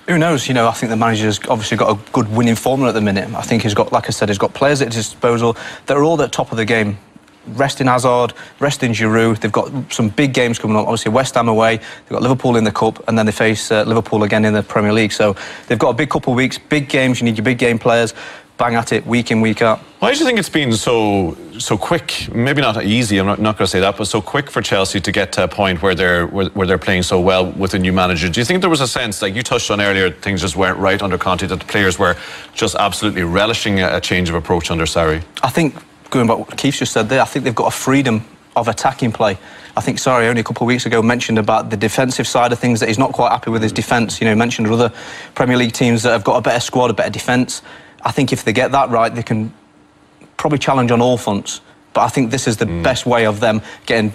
Who knows? I think the manager's obviously got a good winning formula at the minute. I think he's got, like I said, he's got players at his disposal that are all at the top of the game. Resting Hazard, resting Giroud. They've got some big games coming up. Obviously, West Ham away. They've got Liverpool in the Cup, and then they face Liverpool again in the Premier League. So they've got a big couple of weeks, big games. You need your big game players. Bang at it, week in, week out. Why do you think it's been so quick? Maybe not easy. I'm not going to say that, but so quick for Chelsea to get to a point where they're playing so well with a new manager. Do you think there was a sense, like you touched on earlier, things just weren't right under Conte, that the players were just absolutely relishing a change of approach under Sarri? I think, going back to what Keith's just said there, I think they've got a freedom of attacking play. I think Sarri only a couple of weeks ago mentioned about the defensive side of things, that he's not quite happy with his defence. He mentioned other Premier League teams that have got a better squad, a better defence. I think if they get that right, they can probably challenge on all fronts. But I think this is the best way of them getting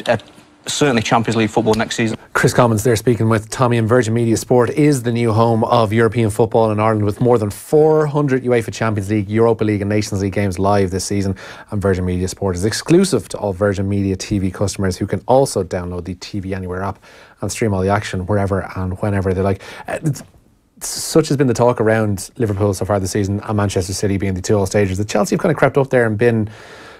certainly Champions League football next season. Kris Commons there speaking with Tommy, and Virgin Media Sport is the new home of European football in Ireland, with more than 400 UEFA Champions League, Europa League and Nations League games live this season. And Virgin Media Sport is exclusive to all Virgin Media TV customers, who can also download the TV Anywhere app and stream all the action wherever and whenever they like. Such has been the talk around Liverpool so far this season, and Manchester City being the two all-stagers, that Chelsea have kind of crept up there and been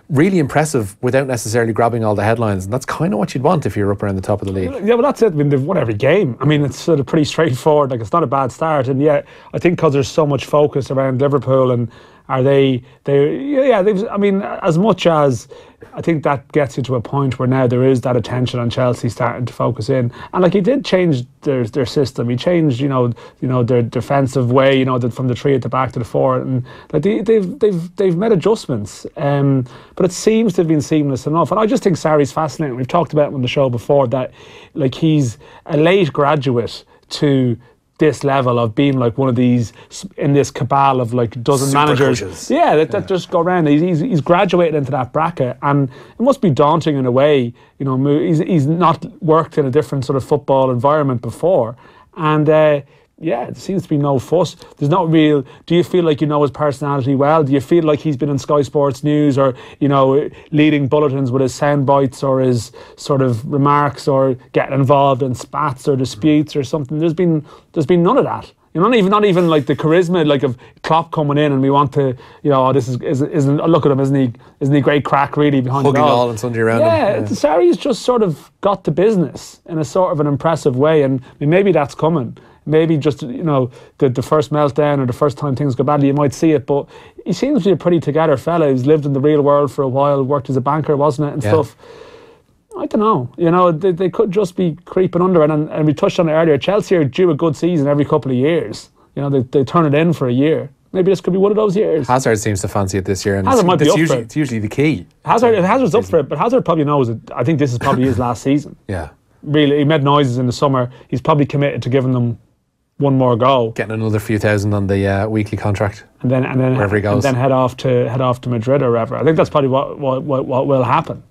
really impressive without necessarily grabbing all the headlines. And that's kind of what you'd want if you're up around the top of the league. Yeah, well, that's it. I mean, they've won every game. I mean, it's sort of pretty straightforward. Like, it's not a bad start. And yeah, I think because there's so much focus around Liverpool, and I mean, as much as I think that gets you to a point where now there is that attention on Chelsea starting to focus in. And like, he did change their system. He changed, their defensive way, from the 3 at the back to the 4, and like they've made adjustments. But it seems to have been seamless enough. And I just think Sarri's fascinating. We've talked about it on the show before, that like he's a late graduate to this level of being like one of these in this cabal of like dozen super managers coaches. That just go around. He's graduated into that bracket, and it must be daunting in a way. He's not worked in a different sort of football environment before, and there seems to be no fuss. There's not real. Do you feel like you know his personality well? Do you feel like he's been in Sky Sports News, or leading bulletins with his sound bites or his sort of remarks, or getting involved in spats or disputes or something? There's been none of that. Not even like the charisma like of Klopp coming in, and we want to, this isn't look at him, isn't he great crack really behind hugging the goal. All and sundry around him. Yeah, Sarri's just sort of got to business in a sort of an impressive way, and maybe that's coming. Maybe just, the first meltdown or the first time things go badly, you might see it. But he seems to be a pretty together fella who's lived in the real world for a while, worked as a banker, wasn't it, and stuff. I don't know. They could just be creeping under. And we touched on it earlier. Chelsea are due a good season every couple of years. They turn it in for a year. Maybe this could be one of those years. Hazard seems to fancy it this year. And Hazard might be up for it. It's usually the key. Hazard's up for it, but Hazard probably knows it. I think this is probably his last season. Yeah. Really, he made noises in the summer. He's probably committed to giving them one more go, getting another few thousand on the weekly contract, and then wherever he goes, and then head off to Madrid or wherever. I think that's probably what will happen.